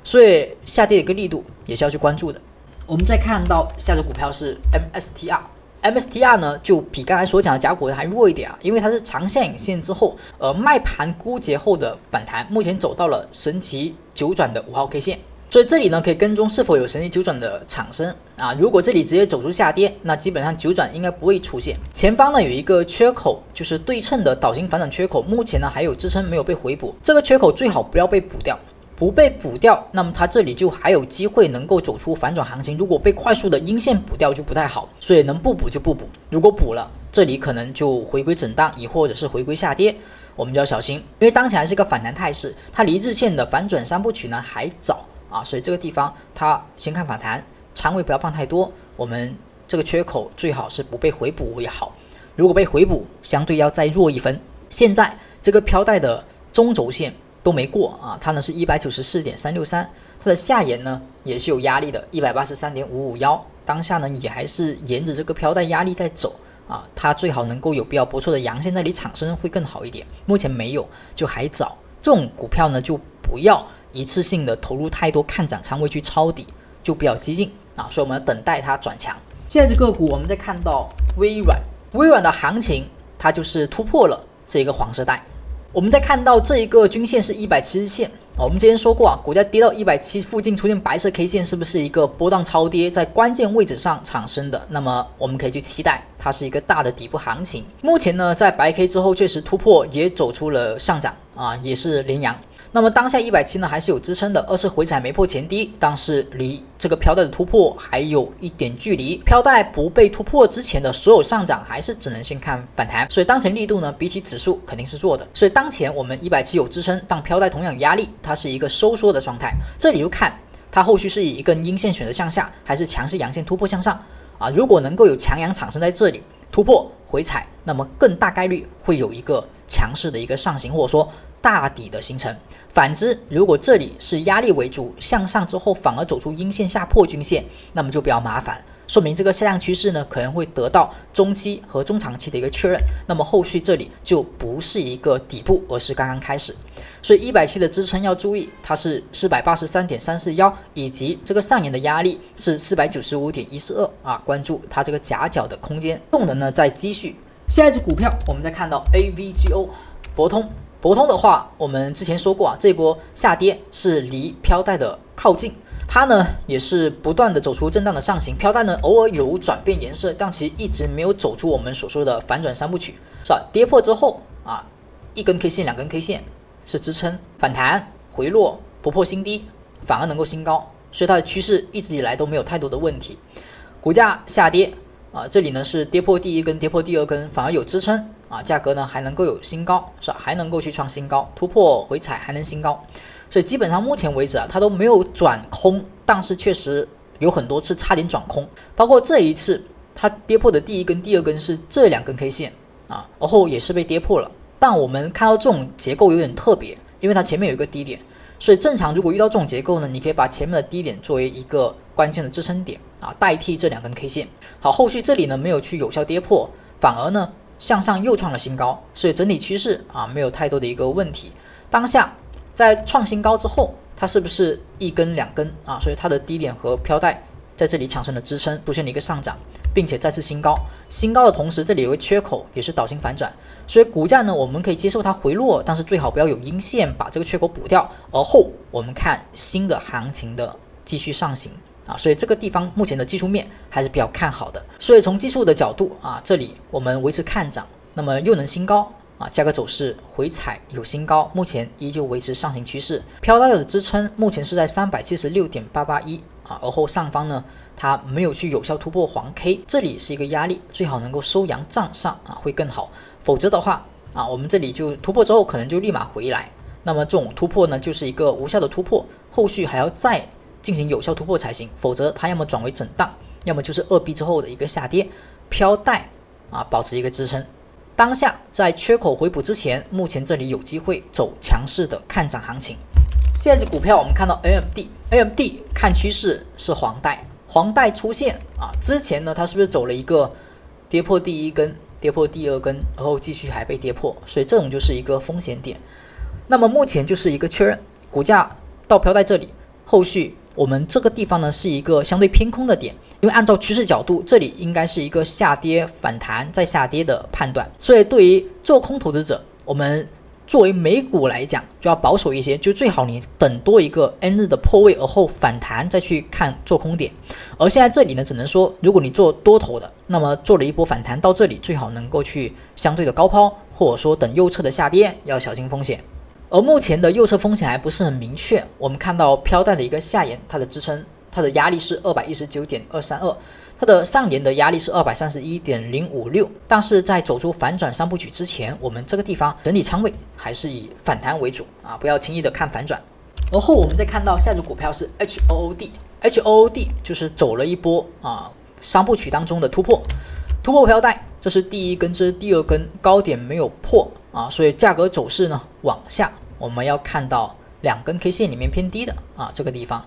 所以下跌的一个力度也是要去关注的。我们再看到下只股票是 MSTR，MSTR 呢就比刚才所讲的甲骨文还弱一点因为它是长下影线之后卖盘枯竭后的反弹，目前走到了神奇九转的5号 K 线，所以这里呢可以跟踪是否有神奇九转的产生如果这里直接走出下跌，那基本上九转应该不会出现。前方呢有一个缺口，就是对称的倒形反转缺口，目前呢还有支撑没有被回补，这个缺口最好不要被补掉，不被补掉，那么它这里就还有机会能够走出反转行情。如果被快速的阴线补掉就不太好，所以能不补就不补。如果补了，这里可能就回归震荡，亦或者是回归下跌，我们就要小心。因为当前还是一个反弹态势，它离日线的反转3部曲呢还早所以这个地方它先看反弹，仓位不要放太多。我们这个缺口最好是不被回补为好，如果被回补，相对要再弱1分。现在这个飘带的中轴线都没过它呢是 194.363， 它的下沿呢也是有压力的 183.551， 当下呢也还是沿着这个飘带压力在走它最好能够有必要不错的阳线在这里产生会更好一点，目前没有就还早。这种股票呢就不要一次性的投入太多看涨仓位去抄底，就比较激进所以我们等待它转强。现在这个股我们再看到微软的行情，它就是突破了这个黄色带。我们再看到这一个均线是170线我们之前说过股价跌到170附近出现白色 K 线，是不是一个波段超跌在关键位置上产生的？那么我们可以去期待它是一个大的底部行情。目前呢在白 K 之后确实突破，也走出了上涨也是连阳。那么当下170呢还是有支撑的，2次回踩没破前低，但是离这个飘带的突破还有一点距离，飘带不被突破之前的所有上涨还是只能先看反弹，所以当前力度呢比起指数肯定是弱的。所以当前我们170有支撑，但飘带同样有压力，它是一个收缩的状态，这里就看它后续是以一根阴线选择向下，还是强势阳线突破向上如果能够有强阳产生在这里突破回踩，那么更大概率会有一个强势的一个上行，或者说大底的形成。反之，如果这里是压力为主，向上之后反而走出阴线下破均线，那么就比较麻烦，说明这个下降趋势呢可能会得到中期和中长期的一个确认，那么后续这里就不是一个底部，而是刚刚开始。所以170的支撑要注意，它是 483.341， 以及这个上沿的压力是 495.142关注它这个夹角的空间，动能呢在继续。下一只股票我们再看到 AVGO 博通的话，我们之前说过这波下跌是离飘带的靠近，它呢也是不断的走出震荡的上行，飘带呢偶尔有转变颜色，但其实一直没有走出我们所说的反转3部曲，是吧？跌破之后一根 K 线2根 K 线是支撑，反弹回落不破新低，反而能够新高，所以它的趋势一直以来都没有太多的问题。股价下跌这里呢是跌破第1根跌破第2根，反而有支撑价格呢还能够有新高，是吧？还能够去创新高，突破回踩还能新高，所以基本上目前为止它都没有转空，但是确实有很多次差点转空，包括这一次它跌破的第1根第2根是这2根 K 线然后也是被跌破了。但我们看到这种结构有点特别，因为它前面有一个低点，所以正常如果遇到这种结构呢，你可以把前面的低点作为一个关键的支撑点代替这2根 K 线。好，后续这里呢没有去有效跌破，反而呢向上又创了新高，所以整体趋势没有太多的一个问题。当下在创新高之后，它是不是1根2根所以它的低点和飘带在这里产生了支撑，出现了一个上涨，并且再次新高。新高的同时，这里有个缺口，也是导型反转，所以股价呢我们可以接受它回落，但是最好不要有阴线把这个缺口补掉，而后我们看新的行情的继续上行所以这个地方目前的技术面还是比较看好的。所以从技术的角度这里我们维持看涨，那么又能新高价格走势回踩有新高，目前依旧维持上行趋势。飘带的支撑目前是在 376.881而后上方呢它没有去有效突破黄 K， 这里是一个压力，最好能够收阳站上会更好，否则的话我们这里就突破之后可能就立马回来，那么这种突破呢就是一个无效的突破，后续还要再进行有效突破才行，否则它要么转为震荡，要么就是2B之后的一个下跌，飘带保持一个支撑。当下在缺口回补之前，目前这里有机会走强势的看涨行情。下一只股票我们看到 AMD 看趋势是黄带出现之前呢它是不是走了一个跌破第1根，跌破第2根，然后继续还被跌破，所以这种就是一个风险点。那么目前就是一个确认，股价到飘带这里，后续我们这个地方呢是一个相对偏空的点，因为按照趋势角度，这里应该是一个下跌反弹再下跌的判断，所以对于做空投资者，我们作为美股来讲就要保守一些，就最好你等多一个 N 日的破位而后反弹再去看做空点。而现在这里呢只能说，如果你做多头的，那么做了一波反弹到这里，最好能够去相对的高抛，或者说等右侧的下跌要小心风险。而目前的右侧风险还不是很明确，我们看到飘带的一个下沿，它的支撑它的压力是 219.232， 它的上沿的压力是 231.056， 但是在走出反转3部曲之前，我们这个地方整体仓位还是以反弹为主不要轻易的看反转。而后我们再看到下一只股票是 HOOD 就是走了一波3部曲当中的突破飘带，这是第1根，这是第2根，高点没有破所以价格走势呢往下，我们要看到2根 K 线里面偏低的这个地方，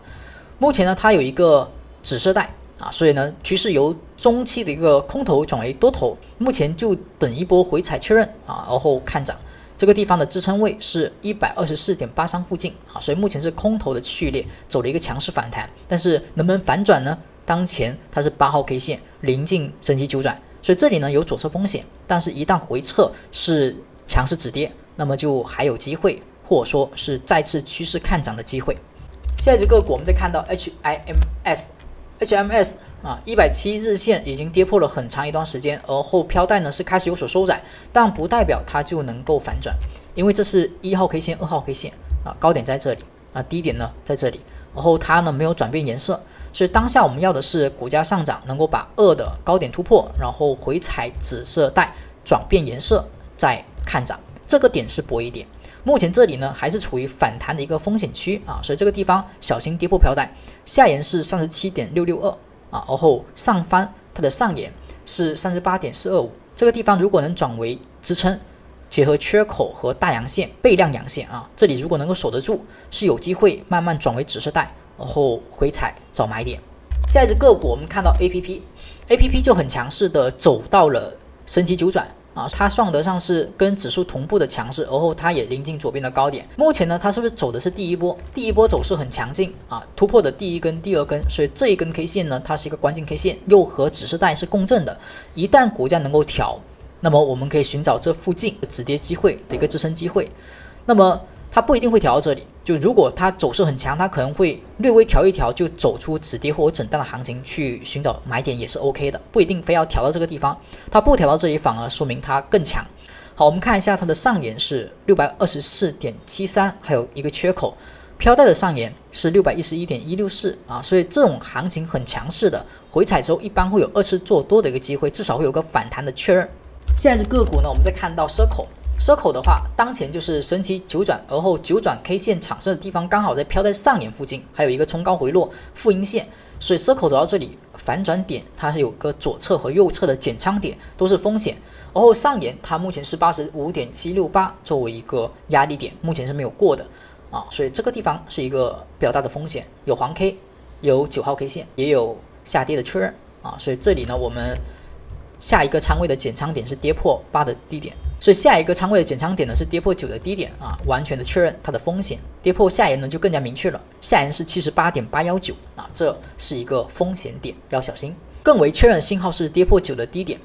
目前呢它有一个紫色带所以呢趋势由中期的一个空头转为多头，目前就等一波回踩确认然后看涨。这个地方的支撑位是 124.83 附近所以目前是空头的序列，走了一个强势反弹，但是能不能反转呢？当前它是8号 K 线临近升级九转，所以这里呢有左侧风险，但是一旦回撤是强势止跌，那么就还有机会，或者说是再次趋势看涨的机会。下一只个股我们再看到 HIMS 170日线已经跌破了很长一段时间，而后飘带呢是开始有所收窄，但不代表它就能够反转，因为这是1号 K 线、2号 K 线高点在这里低点呢在这里，然后它呢没有转变颜色，所以当下我们要的是股价上涨能够把2的高点突破，然后回踩紫色带转变颜色再看涨，这个点是博弈点。目前这里呢还是处于反弹的一个风险区所以这个地方小心跌破飘带，下沿是 37.662然后上方它的上沿是 38.425， 这个地方如果能转为支撑，结合缺口和大阳线倍量阳线这里如果能够守得住，是有机会慢慢转为紫色带，然后回踩找买点。下一只个股我们看到 APP 就很强势的走到了升级九转它算得上是跟指数同步的强势，而后它也临近左边的高点。目前呢它是不是走的是第一波走势很强劲突破的第1根、第2根，所以这一根 K 线呢它是一个关键 K 线，又和指示带是共振的，一旦股价能够调，那么我们可以寻找这附近止跌机会的一个支撑机会。那么它不一定会调到这里，就如果它走势很强，它可能会略微调一调就走出止跌或者震荡的行情去寻找买点也是 OK 的，不一定非要调到这个地方，它不调到这里反而说明它更强。好，我们看一下它的上沿是 624.73， 还有一个缺口，飘带的上沿是 611.164所以这种行情很强势的，回踩之后一般会有2次做多的一个机会，至少会有个反弹的确认。现在这个股呢我们再看到Circle的话，当前就是神奇九转，而后九转 K 线产生的地方刚好在飘在上沿附近，还有一个冲高回落负阴线，所以 Circle 走到这里反转点，它是有个左侧和右侧的减仓点，都是风险。而后上沿它目前是 85.768 作为一个压力点，目前是没有过的所以这个地方是一个比较大的风险，有黄 K， 有9号 K 线，也有下跌的确认啊，所以这里呢，我们下一个仓位的减仓点是跌破8的低点，所以下一个仓位的减仓点呢是跌破9的低点啊，完全的确认它的风险。跌破下沿呢就更加明确了，下沿是78.819啊，这是一个风险点，要小心。更为确认的信号是跌破9的低点。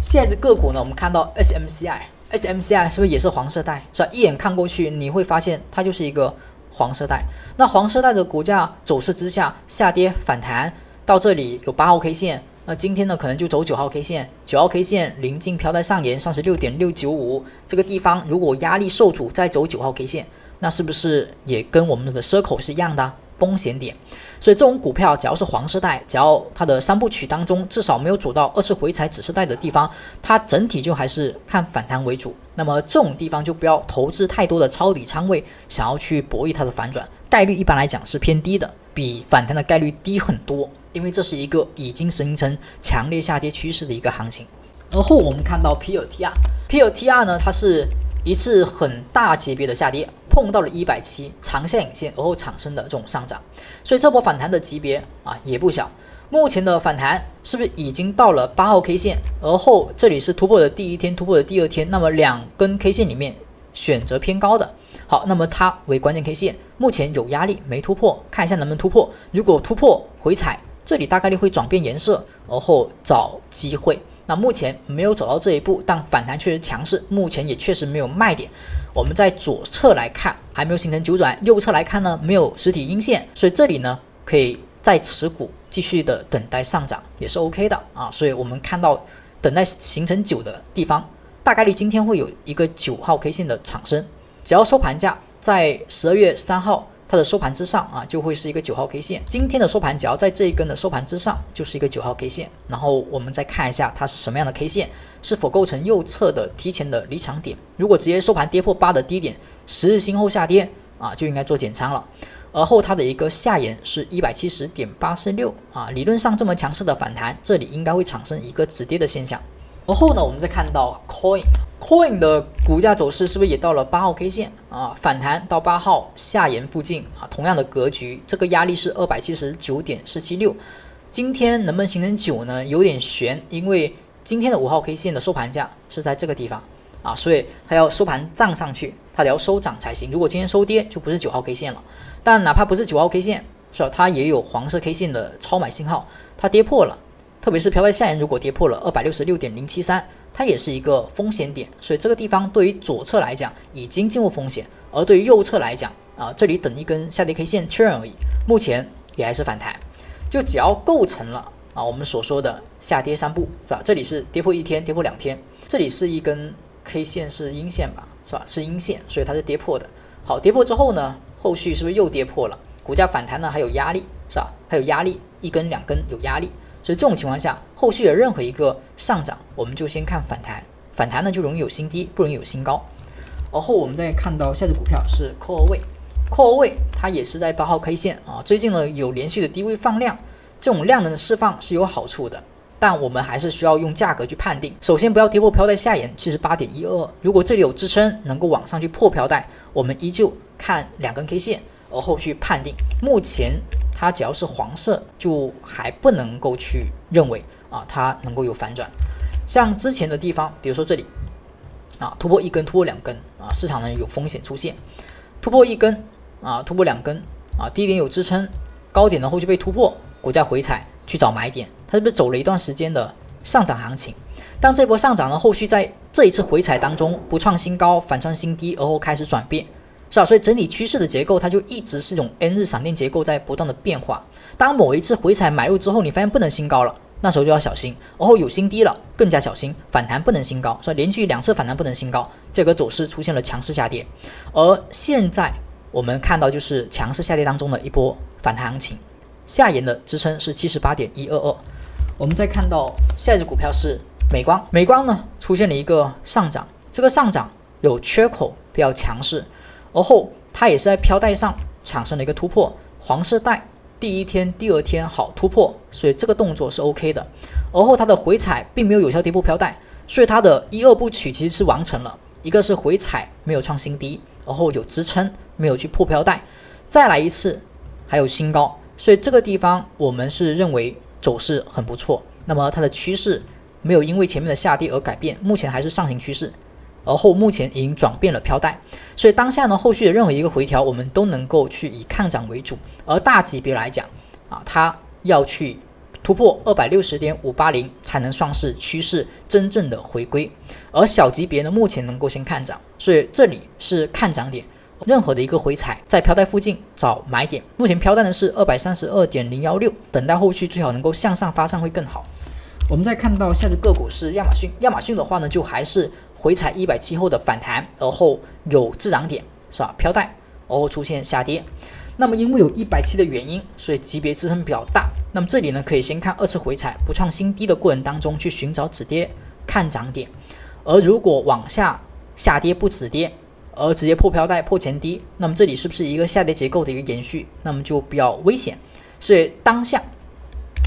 现在这个股呢，我们看到 SMCI 是不是也是黄色带？是吧？一眼看过去，你会发现它就是一个黄色带。那黄色带的股价走势之下下跌反弹到这里有8号 K 线。那今天呢，可能就走9号 K 线，9号 K 线临近飘在上沿36.695这个地方，如果压力受阻，再走9号 K 线，那是不是也跟我们的circle是一样的风险点？所以这种股票，只要是黄色带，只要它的3部曲当中至少没有走到2次回踩紫色带的地方，它整体就还是看反弹为主。那么这种地方就不要投资太多的抄底仓位，想要去博弈它的反转，概率一般来讲是偏低的，比反弹的概率低很多。因为这是一个已经形成强烈下跌趋势的一个行情。而后我们看到 PLTR 呢，它是一次很大级别的下跌，碰到了170长下影线，而后产生的这种上涨，所以这波反弹的级别啊也不小。目前的反弹是不是已经到了8号 K 线？而后这里是突破的第一天，突破的第二天，那么2根 K 线里面选择偏高的。好，那么它为关键 K 线，目前有压力没突破，看一下能不能突破。如果突破回踩，这里大概率会转变颜色，而后找机会。那目前没有走到这一步，但反弹确实强势，目前也确实没有卖点。我们在左侧来看还没有形成九转，右侧来看呢没有实体阴线，所以这里呢可以再持股继续的等待上涨也是 OK 的啊。所以我们看到等待形成9的地方，大概率今天会有一个9号 K 线的产生，只要收盘价在12月3号它的收盘之上啊，就会是一个9号 K 线。今天的收盘只要在这一根的收盘之上，就是一个9号 K 线。然后我们再看一下它是什么样的 K 线，是否构成右侧的提前的离场点。如果直接收盘跌破8的低点，10日新后下跌啊，就应该做减仓了。而后它的一个下沿是170.846啊，理论上这么强势的反弹，这里应该会产生一个止跌的现象。而后呢，我们再看到 Coin 的股价走势是不是也到了8号 K 线啊？反弹到8号下沿附近啊，同样的格局，这个压力是279.476。今天能不能形成9呢？有点悬，因为今天的5号 K 线的收盘价是在这个地方啊，所以它要收盘涨上去，它得要收涨才行。如果今天收跌，就不是9号 K 线了。但哪怕不是9号 K 线，是吧？它也有黄色 K 线的超买信号，它跌破了。特别是飘在下沿，如果跌破了266.073，它也是一个风险点，所以这个地方对于左侧来讲已经进入风险，而对于右侧来讲啊，这里等一根下跌 K 线确认而已，目前也还是反弹，就只要构成了啊我们所说的下跌3步，是吧？这里是跌破1天，跌破2天，这里是一根 K 线是阴线吧，是吧？是阴线，所以它是跌破的。好，跌破之后呢，后续是不是又跌破了？股价反弹呢还有压力，是吧？还有压力，1根2根有压力。所以这种情况下，后续的任何一个上涨，我们就先看反弹，反弹呢就容易有新低，不容易有新高。而后我们再看到下只股票是 Core 位，它也是在8号 K 线啊，最近呢有连续的低位放量，这种量能的释放是有好处的，但我们还是需要用价格去判定。首先不要跌破飘带下沿78.12，如果这里有支撑能够往上去破飘带，我们依旧看2根 K 线，而后去判定。目前它只要是黄色，就还不能够去认为啊它能够有反转。像之前的地方，比如说这里啊突破1根，突破2根啊，市场呢有风险出现。突破1根啊，突破2根啊，低点有支撑，高点呢后续被突破，股价回踩去找买点，它是不是走了一段时间的上涨行情？当这波上涨呢，后续在这一次回踩当中不创新高，反创新低，而后开始转变。是吧？所以整体趋势的结构，它就一直是一种 N 日闪电结构在不断的变化。当某一次回踩买入之后，你发现不能新高了，那时候就要小心。然后有新低了，更加小心。反弹不能新高，所以连续2次反弹不能新高，这个走势出现了强势下跌。而现在我们看到就是强势下跌当中的一波反弹行情，下沿的支撑是78.122。我们再看到下一只股票是美光，美光呢出现了一个上涨，这个上涨有缺口比较强势。而后它也是在飘带上产生了一个突破，黄色带第一天、第二天好突破，所以这个动作是 OK 的。而后它的回踩并没有有效跌破飘带，所以它的1、2部曲其实是完成了，一个是回踩没有创新低，而后有支撑没有去破飘带，再来一次还有新高，所以这个地方我们是认为走势很不错，那么它的趋势没有因为前面的下跌而改变，目前还是上行趋势，而后目前已经转变了飘带，所以当下呢，后续的任何一个回调，我们都能够去以看涨为主。而大级别来讲它要去突破 260.580 才能算是趋势真正的回归，而小级别呢，目前能够先看涨，所以这里是看涨点。任何的一个回踩在飘带附近找买点，目前飘带呢是 232.016， 等待后续最好能够向上发散会更好。我们再看到下只个股是亚马逊，亚马逊的话呢，就还是回踩170后的反弹，而后有滞涨点是吧？飘带，而后出现下跌。那么因为有170的原因，所以级别支撑比较大。那么这里呢，可以先看2次回踩不创新低的过程当中去寻找止跌看涨点，而如果往下下跌不止跌，而直接破飘带破前低，那么这里是不是一个下跌结构的一个延续？那么就比较危险。所以当下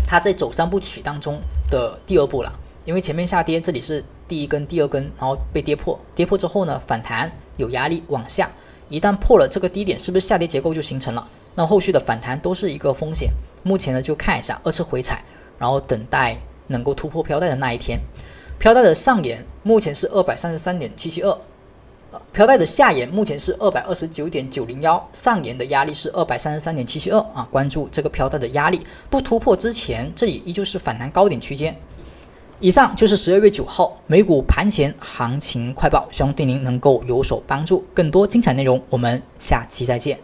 它在走3部曲当中的第2步了，因为前面下跌，这里是第1根、第2根，然后被跌破，跌破之后呢，反弹有压力往下，一旦破了这个低点，是不是下跌结构就形成了？那后续的反弹都是一个风险。目前呢，就看一下2次回踩，然后等待能够突破飘带的那一天。飘带的上沿目前是 233.772。飘带的下沿目前是 229.901， 上沿的压力是 233.772 关注这个飘带的压力不突破之前，这里依旧是反弹高点区间。以上就是12月9号美股盘前行情快报，希望对您能够有所帮助。更多精彩内容，我们下期再见。